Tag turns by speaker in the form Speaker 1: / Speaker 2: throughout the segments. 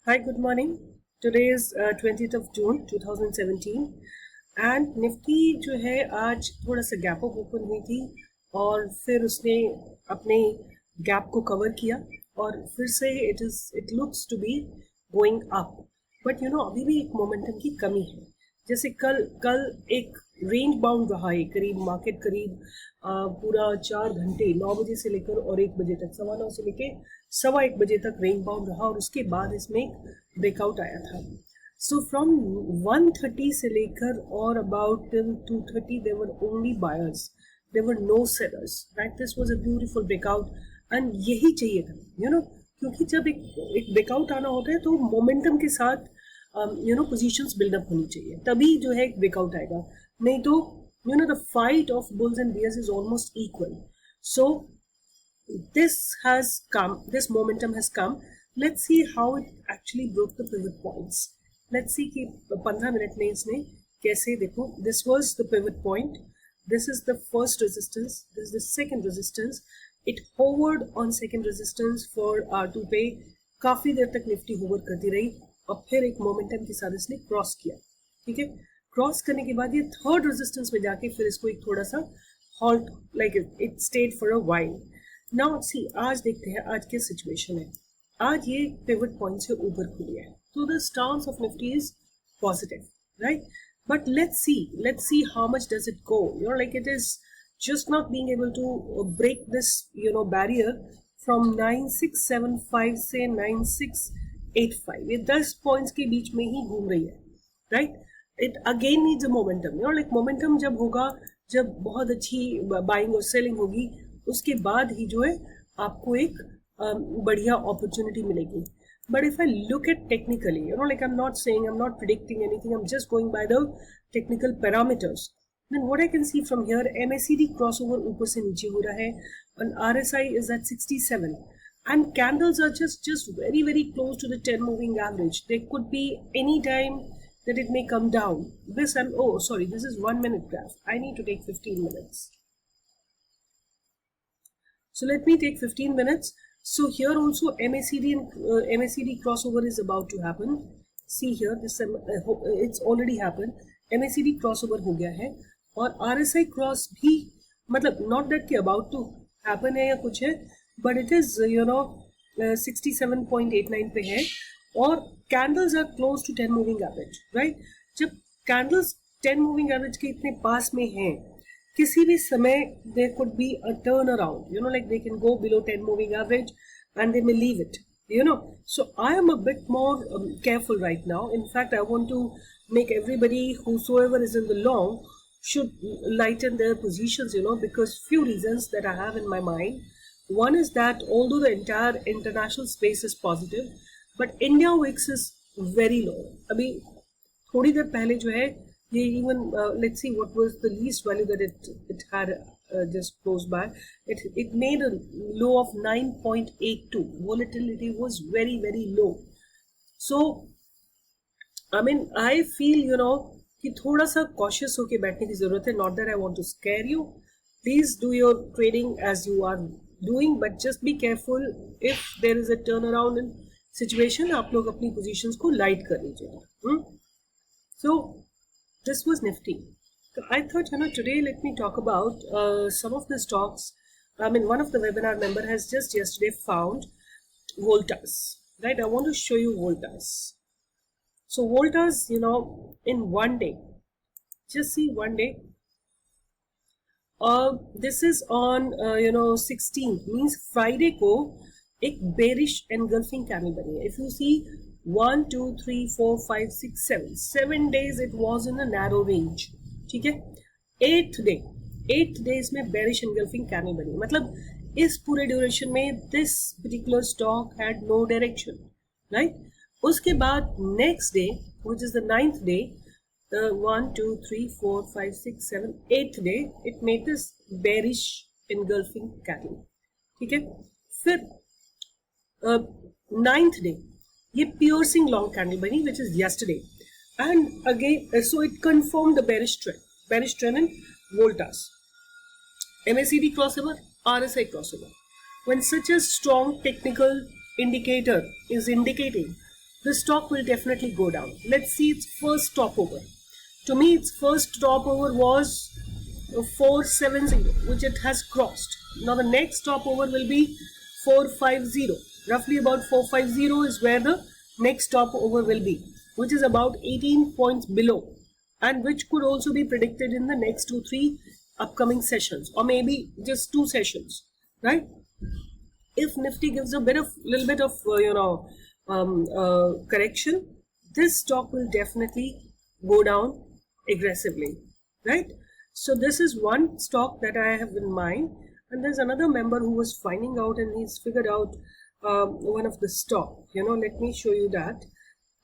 Speaker 1: Hi, good morning. Today is 20th of June 2017 and Nifty जो है आज थोड़ा सा गैप अप ओपन हुई थी और फिर उसने अपने गैप को कवर किया और फिर से it looks to be going up, but अभी भी एक मोमेंटम की कमी है। जैसे कल एक रेंज बाउंड रहा है, करीब मार्केट करीब पूरा 4 घंटे 9 बजे से लेकर और 1 बजे तक, 9:15 से लेकर 1:15 तक रेंज बाउंड रहा और उसके बाद इसमें एक ब्रेकआउट आया था। सो फ्रॉम 1:30 से लेकर और about till 2:30 there were only buyers, there were no sellers, right. This was a beautiful breakout and यही चाहिए था, क्योंकि जब एक ब्रेकआउट आना होता है तो मोमेंटम के साथ पोजीशंस बिल्डअप होनी चाहिए, तभी जो है ब्रेकआउट आएगा। नहीं तो the fight of bulls and bears is almost equal. So this momentum has come. Let's see how it actually broke the pivot points. Let's see कि 15 मिनट में इसने कैसे, देखो, this was the pivot point, this is the first resistance, this is the second resistance. It hovered on second resistance for R2 पे काफी देर तक Nifty hover करती रही और फिर एक मोमेंटम के साथ इसने क्रॉस किया। ठीक है, क्रॉस करने के बाद ये थर्ड रेजिस्टेंस में जाके फिर इसको एक थोड़ा सा halt, like it stayed for a while. Now see, आज देखते हैं आज क्या सिचुएशन है। आज ये पिवट पॉइंट से ऊपर खुली है, तो the stance of Nifty is positive, right. But let's see how much does it go, like it is just not being able to break this barrier from 9675 से 9685, ये 10 पॉइंट्स के बीच में ही घूम रही है, right. It again needs a momentum, like momentum जब होगा, जब बहुत अच्छी बाइंग और सेलिंग होगी, उसके बाद ही जो है आपको एक बढ़िया अपॉर्चुनिटी मिलेगी। But if I look at technically, like I'm not predicting anything, I'm just going by the technical parameters. Then what I can see from here, MACD crossover ऊपर से नीचे हो रहा है and RSI is at 67 and candles are just very very close to the 10 moving average. There could be any time that it may come down. This is 1 minute graph. I need to take 15 minutes. So let me take 15 minutes. So here also MACD crossover is about to happen. See here, it's already happened. MACD crossover हो गया है और RSI cross भी, मतलब not that कि about to happen है या कुछ है, बट इट इज 67.89 पे है और candles are close to 10 moving average, right. जब कैंडल्स 10 मूविंग एवरेज के इतने पास में हैं, किसी भी समय there could be a turn around, like they can go below 10 moving average and they may leave it, so I am a bit more careful right now. In fact, I want to make everybody, whosoever is in the long, should lighten their positions, because few reasons that I have in my mind. One is that although the entire international space is positive, but India Wix is very low. अभी थोड़ी देर पहले जो है ये even let's see what was the least value that it had just closed by. It made a low of 9.82. Volatility was very very low. So I mean, I feel कि थोड़ा सा cautious होके बैठने की जरूरत है. Not that I want to scare you. Please do your trading as you are doing, but just be careful. If there is a turnaround in situation, आप लोग अपनी positions को light कर लीजिएगा. So this was Nifty. So I thought, today let me talk about some of the stocks. I mean, one of the webinar member has just yesterday found Voltas, right? I want to show you Voltas. So Voltas, in one day, just see one day. This is on 16th, means Friday को एक bearish engulfing candle बनी है. If you see 1, 2, 3, 4, 5, 6, 7 days it was in a narrow range. ठीक है, 8th day इसमें bearish engulfing candle बनी है. मतलब इस पूरे ड्यूरेशन में this particular stock had no direction, right? उसके बाद next day, which is the 9th day, the 1, 2, 3, 4, 5, 6, 7, 8th day, it made this bearish engulfing candle. ठीक है, फिर 9th day ये piercing long candle बनी, which is yesterday, and again so it confirmed the bearish trend in Voltas. MACD crossover, RSI crossover. When such a strong technical indicator is indicating the stock will definitely go down. Let's see its first stopover. To me, its first stopover was 470, which it has crossed. Now the next stopover will be 450. Roughly about 450 is where the next stopover will be, which is about 18 points below, and which could also be predicted in the next 2-3 upcoming sessions, or maybe just 2 sessions, right? If Nifty gives a little bit of correction, this stock will definitely go down aggressively, right? So this is one stock that I have in mind, and there's another member who was finding out, and he's figured out one of the stock. Let me show you that.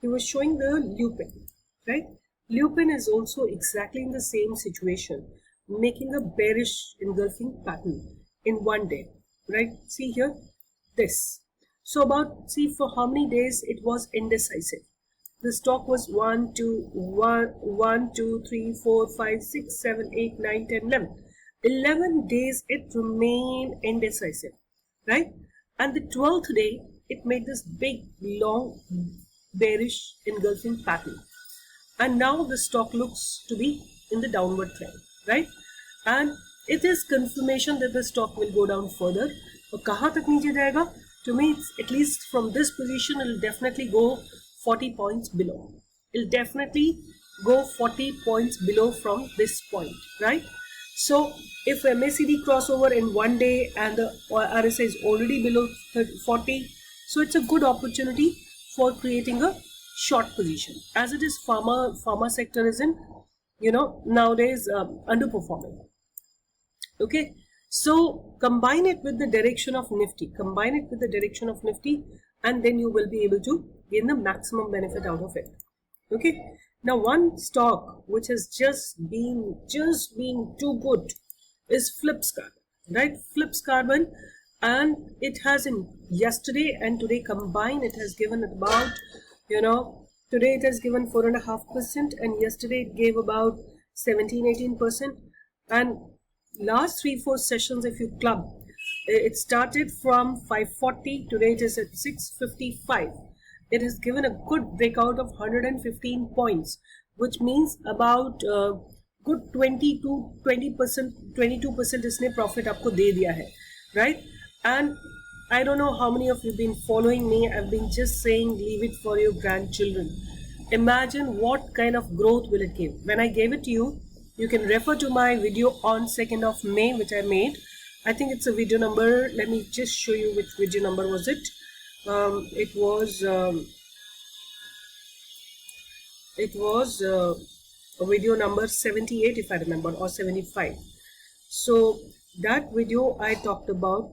Speaker 1: He was showing the Lupin, right? Lupin is also exactly in the same situation, making a bearish engulfing pattern in one day, right? See here, this. So about, see, for how many days it was indecisive. The stock was 1, 2, 3, 4, 5, 6, 7, 8, 9, 10, 11. 11 days it remained indecisive, right? And the 12th day, it made this big, long, bearish engulfing pattern. And now the stock looks to be in the downward trend, right? And it is confirmation that the stock will go down further. और कहाँ तक नीचे जाएगा? To me, it's at least from this position, it will definitely go 40 points below. It will definitely go 40 points below from this point, right? So if MACD crossover in one day and the RSI is already below 40, so it's a good opportunity for creating a short position. As it is, pharma sector is in, nowadays underperforming. Okay, so combine it with the direction of Nifty. And then you will be able to gain the maximum benefit out of it. Okay. Now one stock which has just been too good is Flipkart, right? Flipkart, and it has in yesterday and today combined, it has given about, today it has given 4.5%, and yesterday it gave about 17-18%, and last 3-4 sessions, if you club, it started from 540, today it is at 655. It has given a good breakout of 115 points, which means about good 22% इसने profit आपको दे दिया है, right? And I don't know how many of you have been following me. I've been just saying leave it for your grandchildren. Imagine what kind of growth will it give. When I gave it to you, you can refer to my video on 2nd of May, which I made. I think it's a video number. Let me just show you which video number was it. It was a video number 78, if I remember, or 75. So that video I talked about,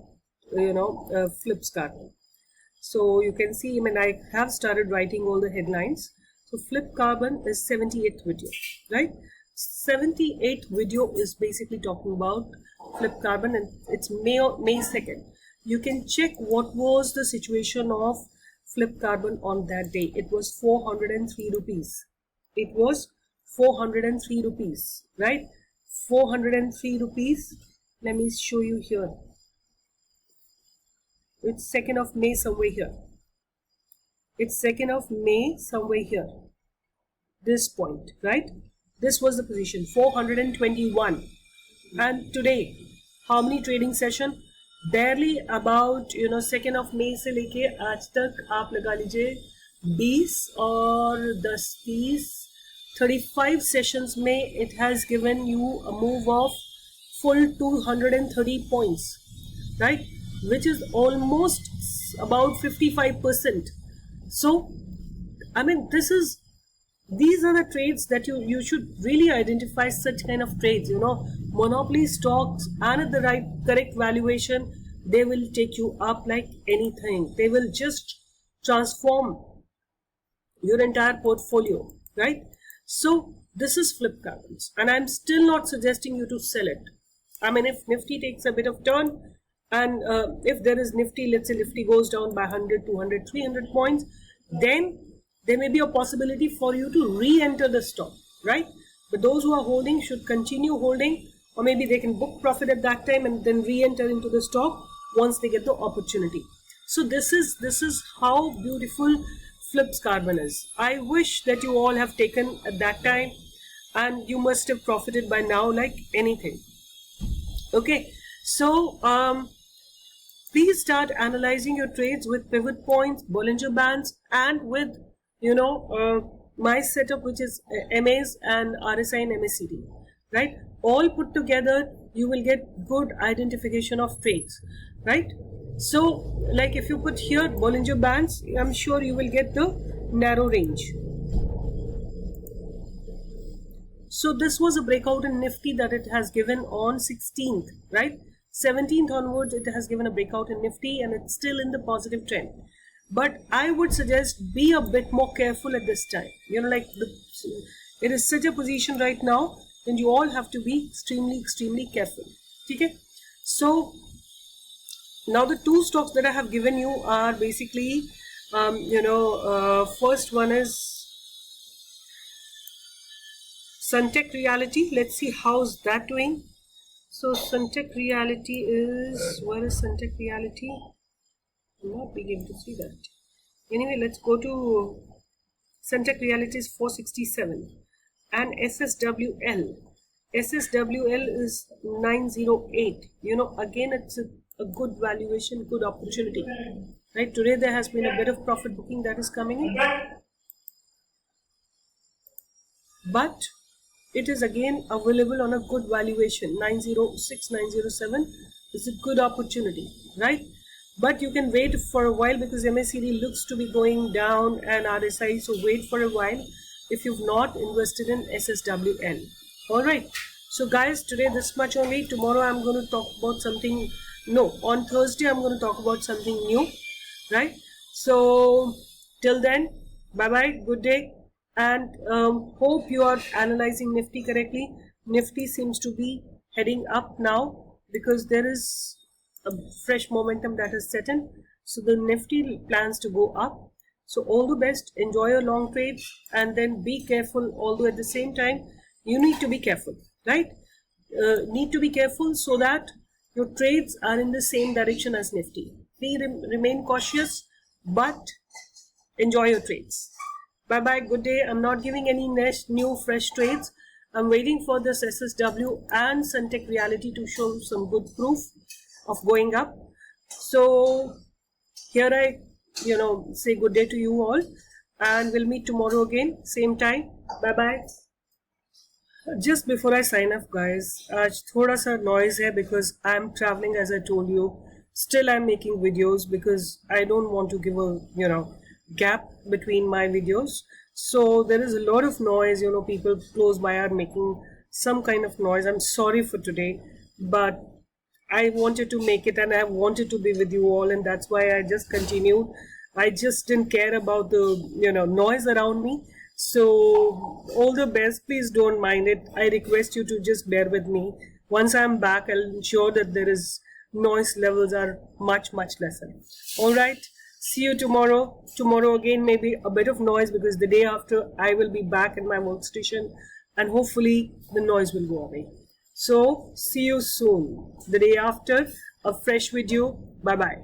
Speaker 1: Flipkart. So you can see, I have started writing all the headlines. So Flipkart is 78th video, right? 78th video is basically talking about Flipkart, and it's May 2nd. You can check what was the situation of Flipkart on that day. It was 403 rupees. It was 403 rupees, right? 403 rupees. Let me show you here. It's 2nd of May somewhere here. It's 2nd of May somewhere here. This point, right? This was the position, 421. And today, how many trading session? Barely about 2nd of May से लेके आज तक आप लगा लीजिए 20 और 10, 35 sessions में it has given you a move of full 230 points, right? Which is almost about 55%. So, these are the trades that you should really identify, such kind of trades, monopoly stocks, and at the right correct valuation, they will take you up like anything. They will just transform your entire portfolio, right? So this is Flipkart, and I'm still not suggesting you to sell it. If Nifty takes a bit of turn, and if there is Nifty, let's say Nifty goes down by 100, 200, 300 points, then there may be a possibility for you to re-enter the stock, right? But those who are holding should continue holding, or maybe they can book profit at that time and then re-enter into the stock once they get the opportunity. So this is how beautiful flips carbon is. I wish that you all have taken at that time and you must have profited by now like anything. Okay, so please start analyzing your trades with pivot points, Bollinger Bands, and with, you know, my setup, which is MAs and RSI and MACD, right? All put together, you will get good identification of trades, right? So, like if you put here Bollinger Bands, I'm sure you will get the narrow range. So this was a breakout in Nifty that it has given on 16th, right? 17th onwards, it has given a breakout in Nifty and it's still in the positive trend. But I would suggest be a bit more careful at this time. You know, like it is such a position right now, and you all have to be extremely careful. Okay? So now the two stocks that I have given you are basically, first one is Suntech Realty. Let's see how's that doing. So Suntech Realty is, where is Suntech Realty? I'm not being able to see that. Anyway, let's go to Suntech Realty is 467 and SSWL. SSWL is 908. You know, again, it's a good valuation, good opportunity. Right? Today there has been a bit of profit booking that is coming in. But it is again available on a good valuation. 906, 907 is a good opportunity, right? But you can wait for a while because MACD looks to be going down and RSI, so wait for a while if you've not invested in SSWL. Alright, so guys, today this much only. Tomorrow I'm going to talk about something, on Thursday I'm going to talk about something new, right? So till then, bye bye, good day, and hope you are analyzing Nifty correctly. Nifty seems to be heading up now because there is a fresh momentum that has set in. So the Nifty plans to go up. So all the best, enjoy your long trades, and then be careful, although at the same time you need to be careful, right? Need to be careful so that your trades are in the same direction as Nifty. Remain cautious, but enjoy your trades. Bye bye, good day. I'm not giving any new fresh trades. I'm waiting for this SSW and Suntech Realty to show some good proof of going up. So here I say good day to you all, and we'll meet tomorrow again, same time. Bye bye. Just before I sign off, guys, thoda sa noise hai because I'm traveling, as I told you. Still I'm making videos because I don't want to give a gap between my videos. So there is a lot of noise, people close by are making some kind of noise. I'm sorry for today, but I wanted to make it and I wanted to be with you all, and that's why I just continued. I just didn't care about the noise around me. So all the best, please don't mind it. I request you to just bear with me. Once I'm back, I'll ensure that there is noise levels are much lesser. All right, see you tomorrow. Tomorrow again maybe a bit of noise because the day after I will be back in my workstation and hopefully the noise will go away. So see you soon. The day after, a fresh video. Bye bye.